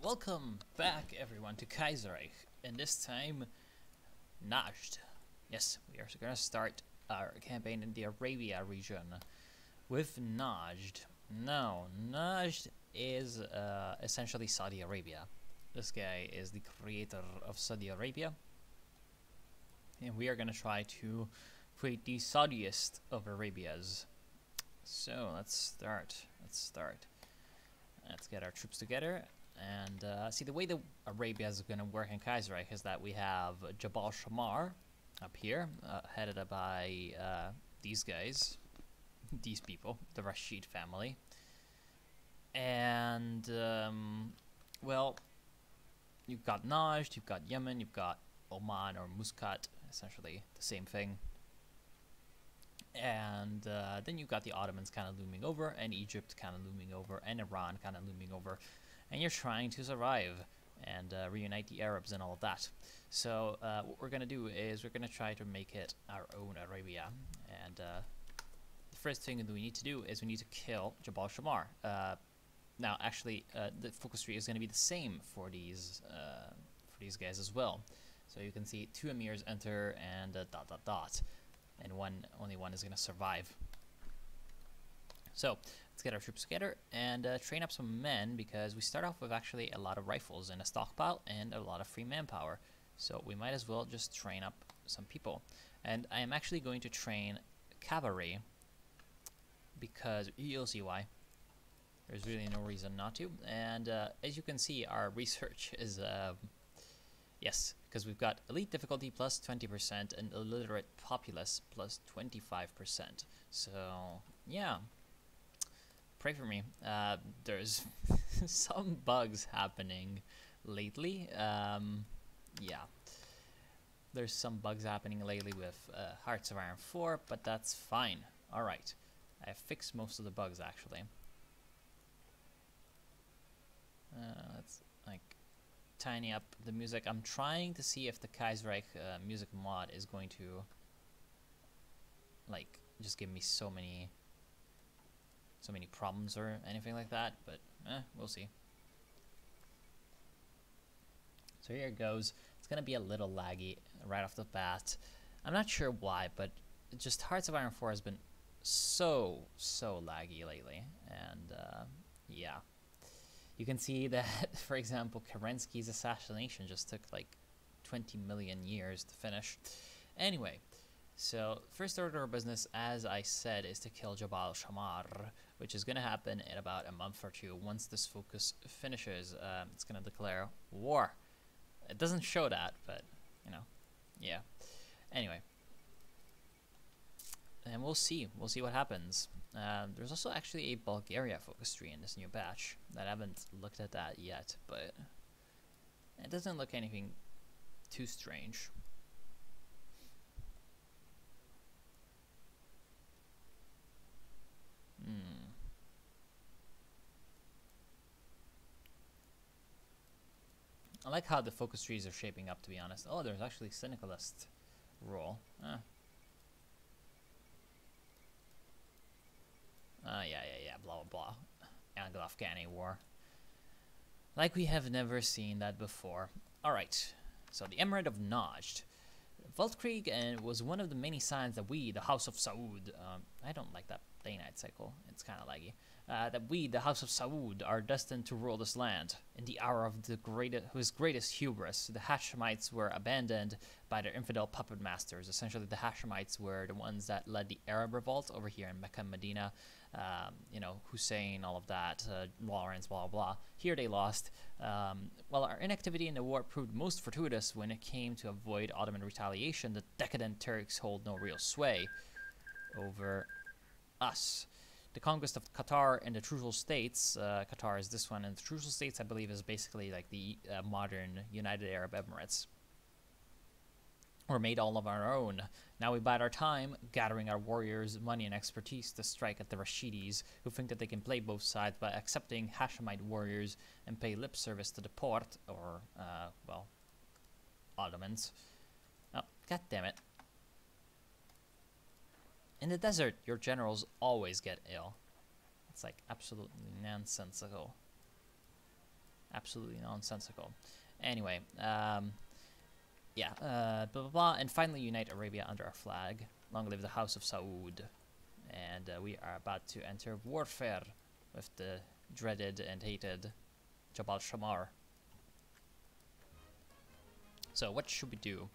Welcome back, everyone, to Kaiserreich, and this time, Najd. Yes, we are going to start our campaign in the Arabia region with Najd. Now, Najd is essentially Saudi Arabia. This guy is the creator of Saudi Arabia, and we are going to try to create the Saudiest of Arabias. So, let's start. Let's get our troops together. And see, the way that Arabia is going to work in Kaiserreich is that we have Jabal Shammar up here, headed up by these guys, these people, the Rashid family. And, well, you've got Najd, you've got Yemen, you've got Oman or Muscat, essentially the same thing. And then you've got the Ottomans kind of looming over, and Egypt kind of looming over, and Iran kind of looming over. And you're trying to survive and reunite the Arabs and all of that. So what we're going to do is we're going to try to make it our own Arabia. And the first thing that we need to do is we need to kill Jabal Shammar. Now, actually, the focus tree is going to be the same for these guys as well. So you can see 2 emirs enter and ... And only one is going to survive. So let's get our troops together and train up some men, because we start off with actually a lot of rifles in a stockpile and a lot of free manpower. So we might as well just train up some people. And I am actually going to train cavalry, because you'll see why. There's really no reason not to. And as you can see, our research is yes, because we've got elite difficulty plus 20% and illiterate populace plus 25%. So yeah, pray for me. There's some bugs happening lately. Yeah, there's some bugs happening lately with Hearts of Iron 4, but that's fine. All right, I fixed most of the bugs actually. Let's like tiny up the music. I'm trying to see if the Kaiserreich music mod is going to like just give me so many problems or anything like that, but we'll see. So here it goes. It's gonna be a little laggy right off the bat. I'm not sure why, but just Hearts of Iron 4 has been so laggy lately, and yeah. You can see that, for example, Kerensky's assassination just took like 20 million years to finish. Anyway, so first order of business, as I said, is to kill Jabal Shammar, which is going to happen in about a month or two. Once this focus finishes, it's going to declare war. It doesn't show that, but, you know, yeah. Anyway. And we'll see what happens. There's also actually a Bulgaria focus tree in this new batch. I haven't looked at that yet, but it doesn't look anything too strange. I like how the focus trees are shaping up, to be honest. Oh, there's actually syndicalist rule. Yeah, blah, blah, blah. Anglo-Afghani war. Like we have never seen that before. Alright, so the Emirate of Najd. Weltkrieg was one of the many signs that we, the House of Saud, I don't like that day-night cycle, it's kind of laggy, that we, the House of Saud, are destined to rule this land. In the hour of whose greatest hubris, the Hashemites were abandoned by their infidel puppet masters. Essentially, the Hashemites were the ones that led the Arab revolt over here in Mecca and Medina. You know, Hussein, all of that, Lawrence, blah, blah. Here they lost. While our inactivity in the war proved most fortuitous when it came to avoid Ottoman retaliation, the decadent Turks hold no real sway over us. The conquest of Qatar and the Trucial States, Qatar is this one, and the Trucial States, I believe, is basically like the modern United Arab Emirates. Were made all of our own. Now we bide our time, gathering our warriors, money, and expertise to strike at the Rashidis, who think that they can play both sides by accepting Hashemite warriors and pay lip service to the Porte, or, well, Ottomans. Oh, god damn it. In the desert, your generals always get ill. It's like absolutely nonsensical. Absolutely nonsensical. Anyway, yeah, blah, blah, blah. And finally unite Arabia under our flag. Long live the House of Saud. And we are about to enter warfare with the dreaded and hated Jabal Shammar. So what should we do?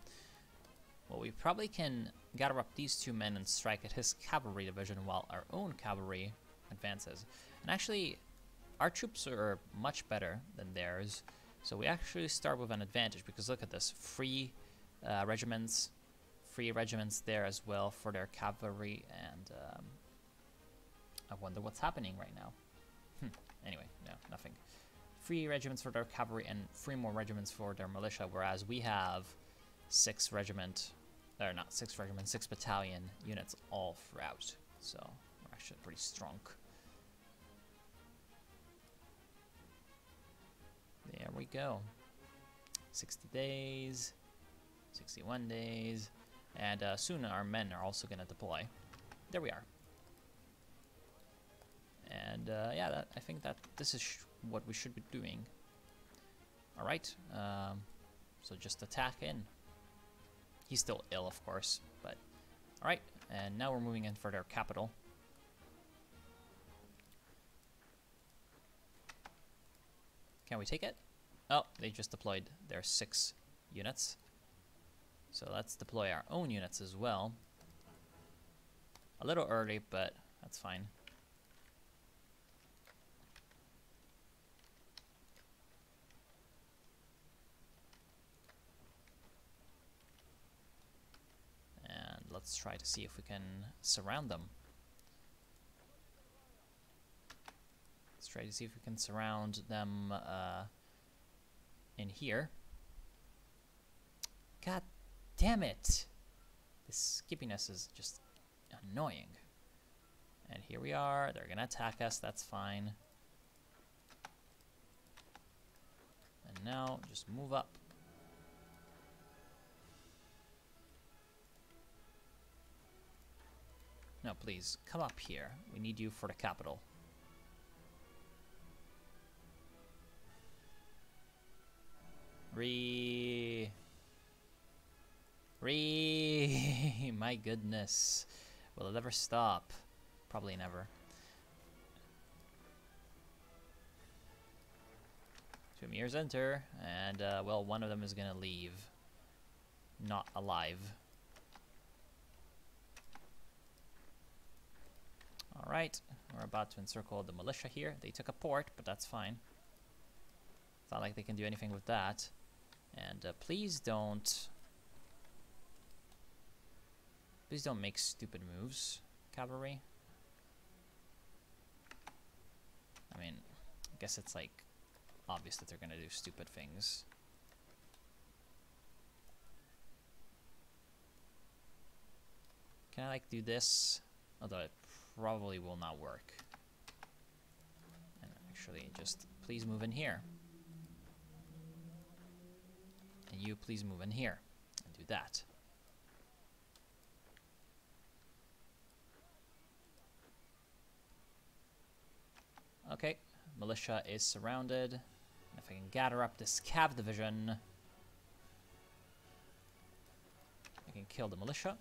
Well, we probably can gather up these two men and strike at his cavalry division while our own cavalry advances. And actually, our troops are much better than theirs. So we actually start with an advantage because look at this. Free regiments there as well for their cavalry. And I wonder what's happening right now. Anyway, no, nothing. 3 regiments for their cavalry and 3 more regiments for their militia, whereas we have 6 battalion units all throughout. So we're actually pretty strong. There we go. 60 days, 61 days, and soon our men are also going to deploy. There we are. And yeah, I think that this is what we should be doing. Alright, so just attack in. He's still ill, of course, but alright, and now we're moving in for their capital. Can we take it? Oh, they just deployed their 6 units. So let's deploy our own units as well. A little early, but that's fine. Let's try to see if we can surround them. Let's try to see if we can surround them in here. God damn it! This skippiness is just annoying. And here we are. They're gonna attack us. That's fine. And now just move up. No, please, come up here. We need you for the capital. My goodness. Will it ever stop? Probably never. 2 emirs enter, and, well, one of them is gonna leave. Not alive. Alright, we're about to encircle the militia here. They took a port, but that's fine. It's not like they can do anything with that. And please don't make stupid moves, cavalry. I mean, I guess it's like obvious that they're gonna do stupid things. Can I like do this? Although it probably will not work. And actually, just please move in here. And you please move in here and do that. Okay, militia is surrounded. And if I can gather up this cav division, I can kill the militia.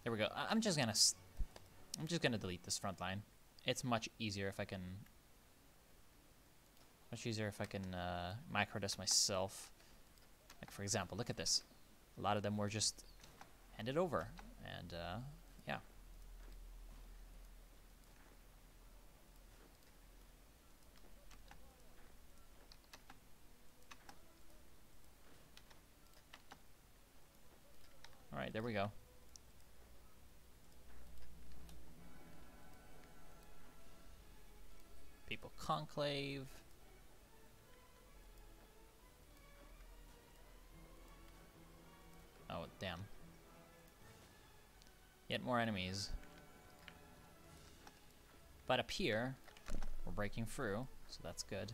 There we go. I'm just gonna delete this front line. It's much easier if I can. Micro this myself. Like for example, look at this. A lot of them were just handed over, and yeah. All right, there we go. People conclave. Oh, damn. Yet more enemies. But up here, we're breaking through, so that's good.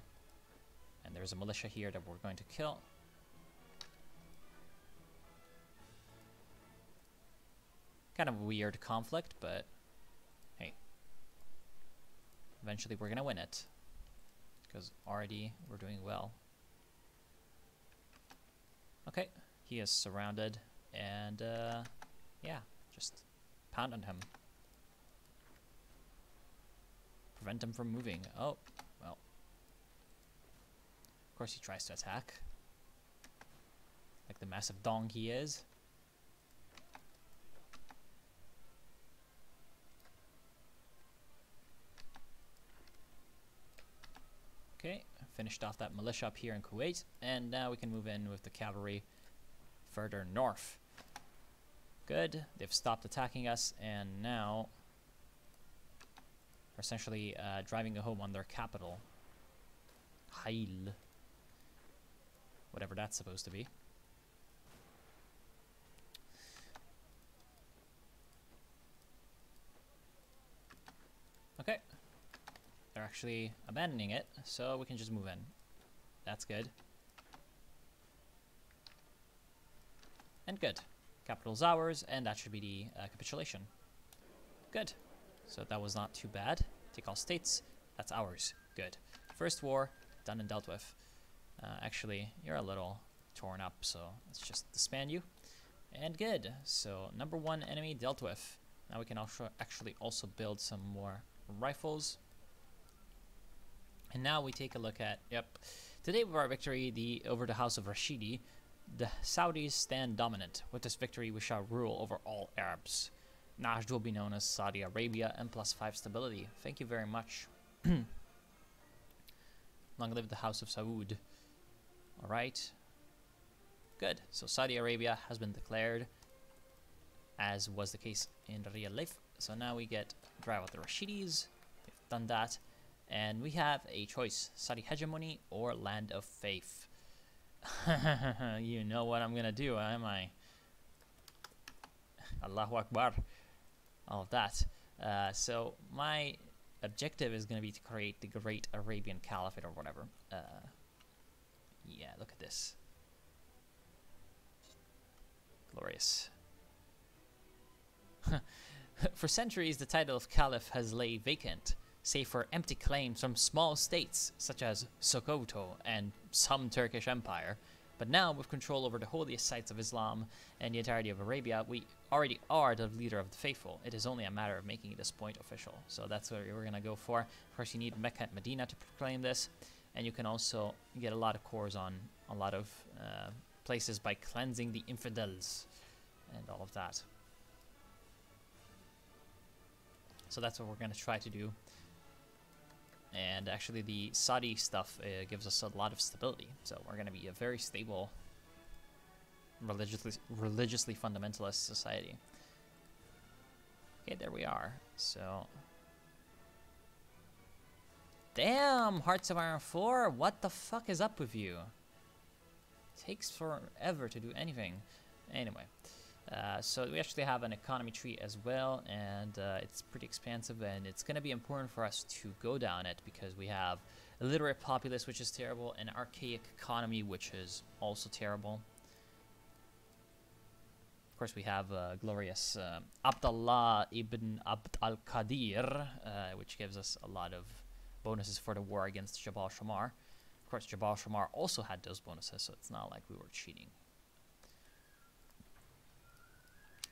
And there's a militia here that we're going to kill. Kind of weird conflict, but hey. Eventually we're gonna win it. because already we're doing well. Okay, he is surrounded, and yeah, just pound on him. Prevent him from moving. Oh, well. Of course he tries to attack. Like the massive dong he is. Okay, finished off that militia up here in Kuwait, and now we can move in with the cavalry further north. Good, they've stopped attacking us, and now we're essentially driving home on their capital, Hail, whatever that's supposed to be. Okay. They're actually abandoning it, so we can just move in. That's good. And good. Capital's ours, and that should be the capitulation. Good. So that was not too bad. Take all states. That's ours. Good. First war, done and dealt with. Actually, you're a little torn up, so let's just disband you. And good. So number one enemy dealt with. Now we can actually also build some more rifles. And now we take a look at, today with our victory over the House of Rashidi, the Saudis stand dominant. With this victory, we shall rule over all Arabs. Najd will be known as Saudi Arabia and +5 stability. Thank you very much. Long live the House of Saud. Alright. Good. So Saudi Arabia has been declared, as was the case in real life. So now we get drive out the Rashidis. We've done that. And we have a choice, Saudi hegemony or land of faith. You know what I'm gonna do, am I? Allahu Akbar. All of that. So my objective is gonna be to create the Great Arabian Caliphate or whatever. Yeah, look at this. Glorious. For centuries, the title of Caliph has lay vacant, save for empty claims from small states such as Sokoto and some Turkish Empire. But now, with control over the holiest sites of Islam and the entirety of Arabia, we already are the leader of the faithful. It is only a matter of making this point official. So that's what we're going to go for. Of course, you need Mecca and Medina to proclaim this. And you can also get a lot of cores on a lot of places by cleansing the infidels and all of that. So that's what we're going to try to do. And actually the Saudi stuff gives us a lot of stability. So we're going to be a very stable, religiously fundamentalist society. Okay, there we are. So, damn, Hearts of Iron 4, what the fuck is up with you? Takes forever to do anything. Anyway. So we actually have an economy tree as well, and it's pretty expansive, and it's going to be important for us to go down it because we have a illiterate populace, which is terrible, an archaic economy, which is also terrible. Of course, we have glorious Abdullah ibn Abd al-Qadir, which gives us a lot of bonuses for the war against Jabal Shammar. Of course, Jabal Shammar also had those bonuses, so it's not like we were cheating.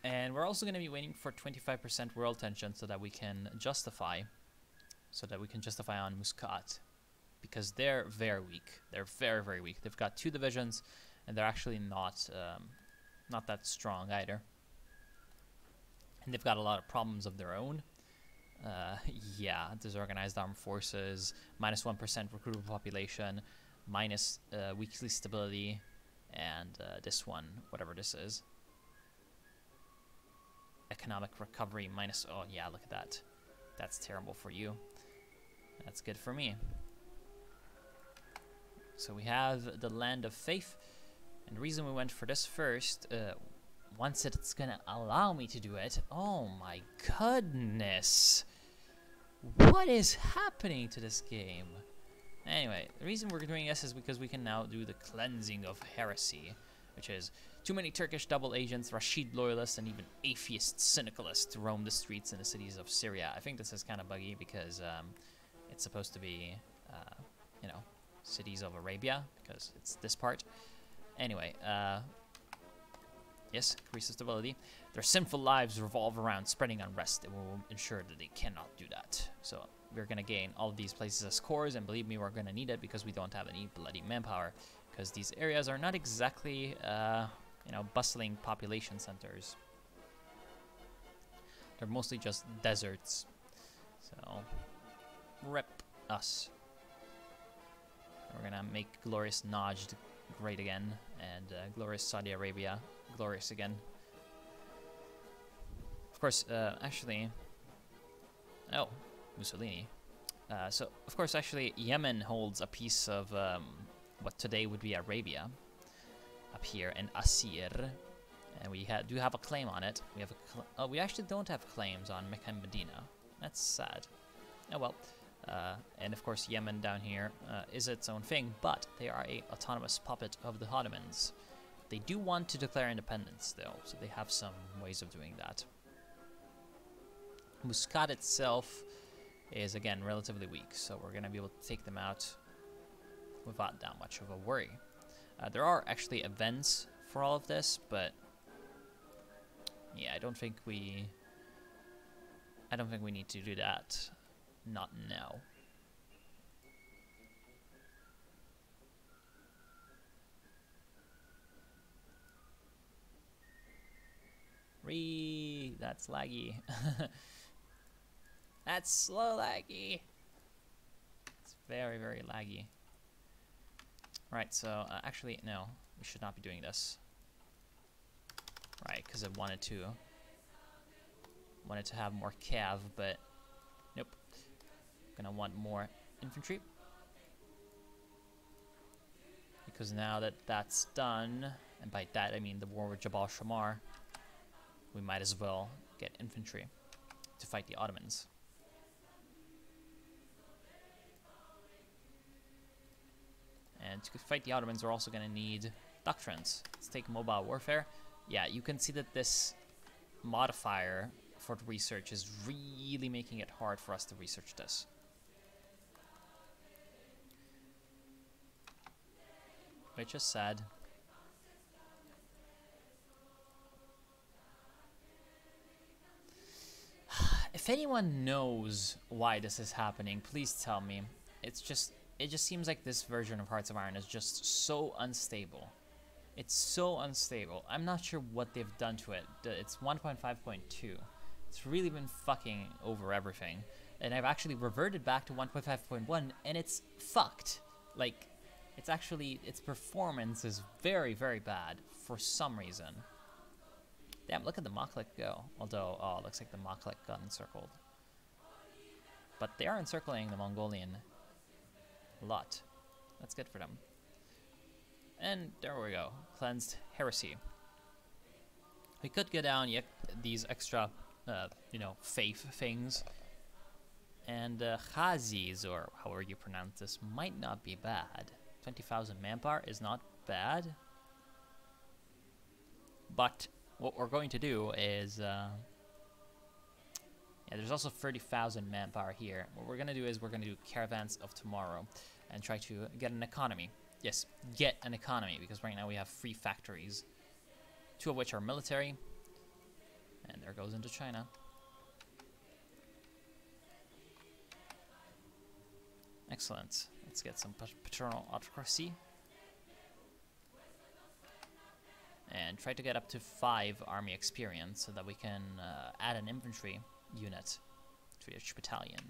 And we're also going to be waiting for 25% world tension so that we can justify, on Muscat, because they're very weak. They're very, very weak. They've got 2 divisions, and they're actually not that strong either. And they've got a lot of problems of their own. Yeah, disorganized armed forces, minus 1% recruitable population, minus weekly stability, and this one, whatever this is. Economic recovery minus, oh yeah, look at that. That's terrible for you. That's good for me. So we have the land of faith. And the reason we went for this first, once it's gonna allow me to do it, oh my goodness. What is happening to this game? Anyway, the reason we're doing this is because we can now do the cleansing of heresy, which is too many Turkish double agents, Rashid loyalists, and even atheist syndicalists to roam the streets in the cities of Syria. I think this is kind of buggy because it's supposed to be you know, cities of Arabia, because it's this part. Anyway, yes, increases stability. Their sinful lives revolve around spreading unrest. It will ensure that they cannot do that. So we're going to gain all of these places as cores, and believe me, we're going to need it because we don't have any bloody manpower, because these areas are not exactly, you know, bustling population centers. They're mostly just deserts. So, rip us. We're going to make glorious Najd great again, and glorious Saudi Arabia glorious again. Of course, actually... Oh, Mussolini. So, of course, actually, Yemen holds a piece of what today would be Arabia, up here in Asir, and we do have a claim on it. We have we actually don't have claims on Mecca and Medina. That's sad. Oh well. And of course, Yemen down here is its own thing, but they are a autonomous puppet of the Ottomans. They do want to declare independence, though, so they have some ways of doing that. Muscat itself is, again, relatively weak, so we're going to be able to take them out without that much of a worry. There are actually events for all of this, but yeah, I don't think we need to do that. Not now. That's laggy. That's slow laggy. It's very, very laggy. Right, so actually, no, we should not be doing this. Right, because I wanted to have more cav, but nope. Gonna want more infantry, because now that that's done, and by that I mean the war with Jabal Shammar, we might as well get infantry to fight the Ottomans. And to fight the Ottomans, we're also going to need doctrines. Let's take mobile warfare. Yeah, you can see that this modifier for the research is really making it hard for us to research this. Which is sad. If anyone knows why this is happening, please tell me. It just seems like this version of Hearts of Iron is just so unstable. It's so unstable. I'm not sure what they've done to it. It's 1.5.2. It's really been fucking over everything. And I've actually reverted back to 1.5.1 and it's fucked. Like, it's actually, its performance is very, very bad for some reason. Damn, look at the Maklik go. Although, oh, it looks like the Maklik got encircled. But they are encircling the Mongolian a lot. That's good for them. And there we go. Cleansed heresy. We could go down these extra, you know, faith things. And Khazis, or however you pronounce this, might not be bad. 20,000 manpower is not bad. But what we're going to do is, yeah, there's also 30,000 manpower here. What we're going to do is we're going to do caravans of tomorrow and try to get an economy. Yes, get an economy, because right now we have 3 factories, 2 of which are military, and there goes into China. Excellent. Let's get some paternal autocracy. And try to get up to 5 army experience so that we can add an infantry unit to each battalion.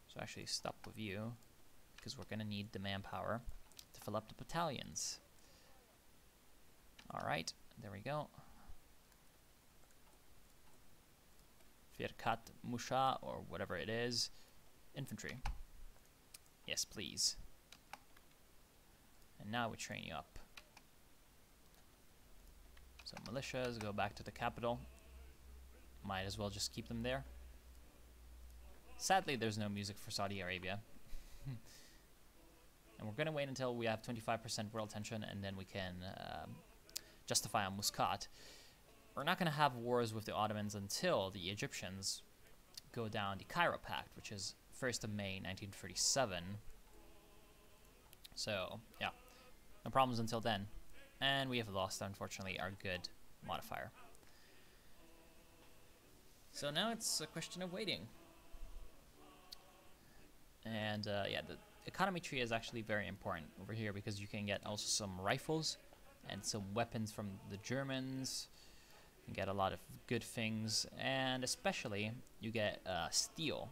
So actually stop with you, because we're going to need the manpower to fill up the battalions. Alright, there we go. Firkat Musha, or whatever it is. Infantry. Yes, please. And now we train you up. So militias, go back to the capital. Might as well just keep them there. Sadly, there's no music for Saudi Arabia. And we're going to wait until we have 25% world tension, and then we can justify on Muscat. We're not going to have wars with the Ottomans until the Egyptians go down the Cairo Pact, which is 1st of May 1937. So, yeah. No problems until then. And we have lost, unfortunately, our good modifier. So now it's a question of waiting. And yeah, the economy tree is actually very important over here because you can get also some rifles and some weapons from the Germans. You get a lot of good things, and especially you get steel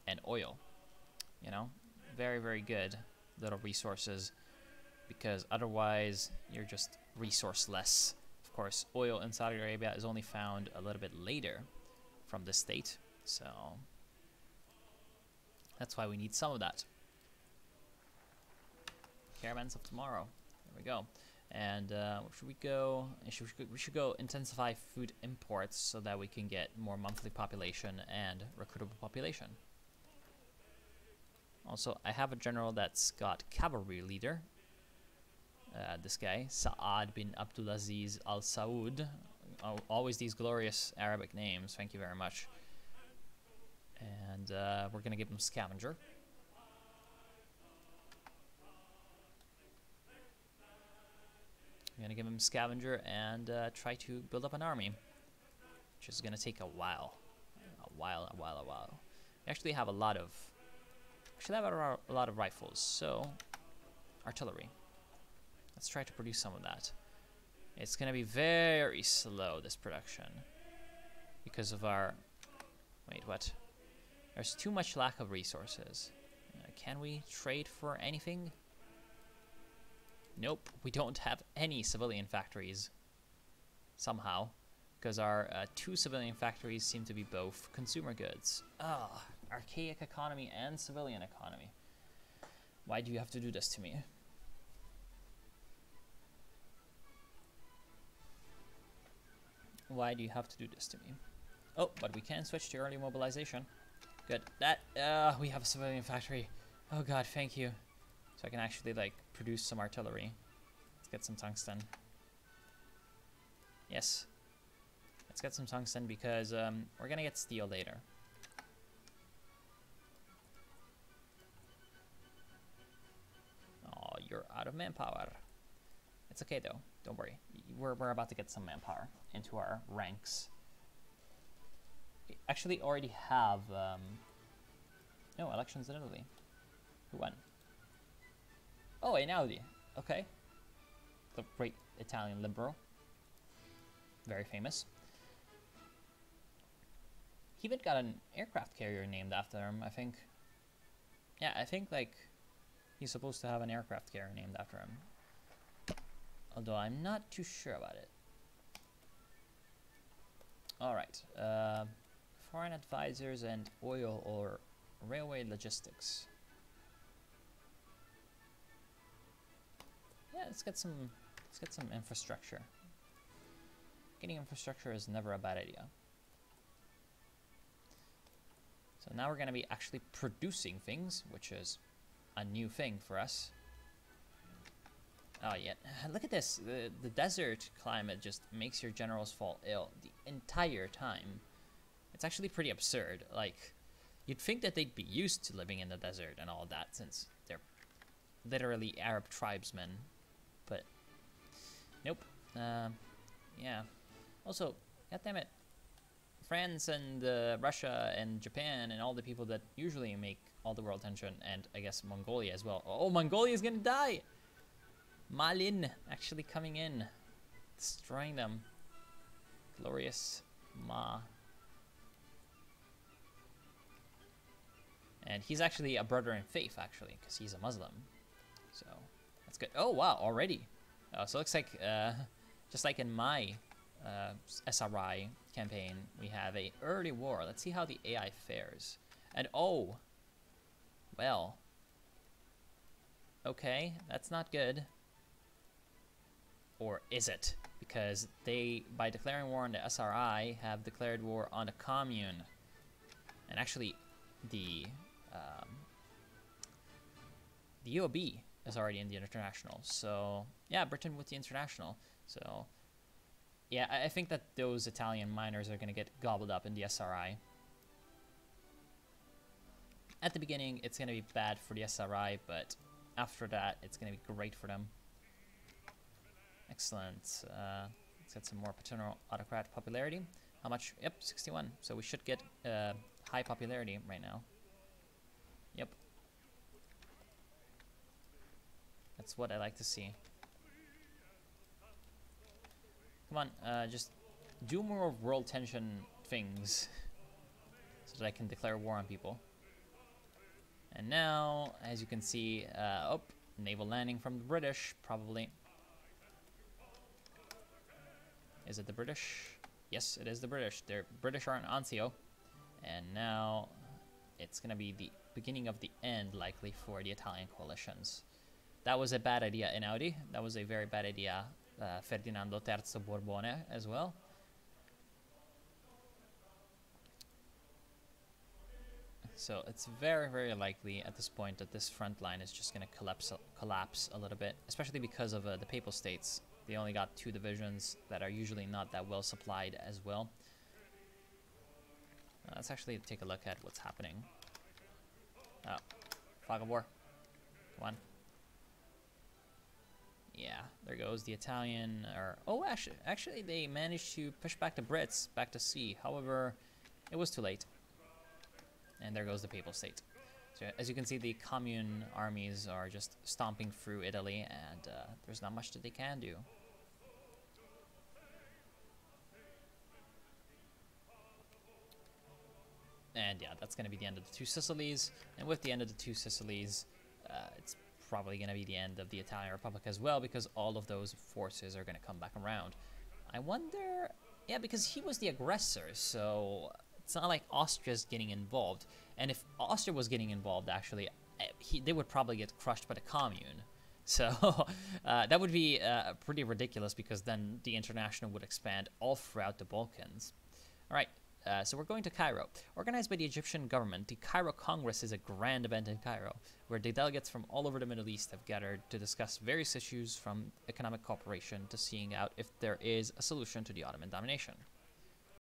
and oil. You know, very, very good little resources, because otherwise you're just resourceless. Of course, oil in Saudi Arabia is only found a little bit later from the state, so that's why we need some of that. Caravans of tomorrow. There we go. And where should we go? We should go intensify food imports so that we can get more monthly population and recruitable population. Also, I have a general that's got cavalry leader. This guy, Sa'ad bin Abdulaziz al Saud. Always these glorious Arabic names. Thank you very much. And we're going to give him scavenger. I'm going to give him scavenger and try to build up an army, which is going to take a while. A while. We actually have a lot of rifles, so artillery. Let's try to produce some of that. It's going to be very slow, this production, because of our... Wait, what? There's too much lack of resources. Can we trade for anything? Nope, we don't have any civilian factories somehow, because our 2 civilian factories seem to be both consumer goods. Ah, archaic economy and civilian economy. Why do you have to do this to me? Why do you have to do this to me? Oh, but we can switch to early mobilization. Good. That, we have a civilian factory. Oh god, thank you. So I can actually, like, produce some artillery. Let's get some tungsten. Yes. Let's get some tungsten because we're gonna get steel later. Oh, you're out of manpower. It's okay though. Don't worry. We're about to get some manpower into our ranks. We actually already have no elections in Italy. Who won? Oh, Einaudi. Okay. The great Italian liberal. Very famous. He even got an aircraft carrier named after him, I think. Yeah, I think, like, he's supposed to have an aircraft carrier named after him. Although I'm not too sure about it. Alright. Foreign advisors and oil or railway logistics. Yeah, let's get some infrastructure. Getting infrastructure is never a bad idea. So now we're going to be actually producing things, which is a new thing for us. Oh yeah, look at this. The desert climate just makes your generals fall ill the entire time. It's actually pretty absurd. Like, you'd think that they'd be used to living in the desert and all that, since they're literally Arab tribesmen. But nope. Yeah. Also, goddammit, France and Russia and Japan and all the people that usually make all the world attention, and I guess Mongolia as well. Oh, Mongolia is gonna die! Malin actually coming in, destroying them. Glorious Ma. And he's actually a brother in faith, actually, because he's a Muslim. So that's good. Oh wow, already. So it looks like just like in my SRI campaign, we have a early war. Let's see how the AI fares. And oh, well, okay, that's not good. Or is it? Because they, by declaring war on the SRI, have declared war on the commune. And actually, the UOB is already in the international. So yeah, Britain with the international. So yeah, I think that those Italian miners are going to get gobbled up in the SRI. At the beginning, it's going to be bad for the SRI, but after that, it's going to be great for them. Excellent. Let's get some more paternal autocrat popularity. How much? Yep, 61. So we should get high popularity right now. Yep. That's what I like to see. Come on, just do more world tension things so that I can declare war on people. And now, as you can see, oh, naval landing from the British, probably. Is it the British? Yes, it is the British. The British are in Anzio. And now it's going to be the beginning of the end, likely, for the Italian coalitions. That was a bad idea, Einaudi. That was a very bad idea, Ferdinando III Borbone, as well. So it's very, very likely at this point that this front line is just going to collapse a little bit, especially because of the Papal States. They only got 2 divisions that are usually not that well supplied as well. Let's actually take a look at what's happening. Oh, fog of war. Come on. Yeah, there goes the Italian. Oh, actually, they managed to push back the Brits back to sea. However, it was too late. And there goes the Papal State. So as you can see, the commune armies are just stomping through Italy, and there's not much that they can do. And yeah, that's going to be the end of the 2 Sicilies. And with the end of the 2 Sicilies, it's probably going to be the end of the Italian Republic as well, because all of those forces are going to come back around. I wonder... Yeah, because he was the aggressor, so it's not like Austria's getting involved. And if Austria was getting involved, actually, they would probably get crushed by the commune. So that would be pretty ridiculous, because then the international would expand all throughout the Balkans. All right. So we're going to Cairo. Organized by the Egyptian government, the Cairo Congress is a grand event in Cairo, where the delegates from all over the Middle East have gathered to discuss various issues from economic cooperation to seeing out if there is a solution to the Ottoman domination.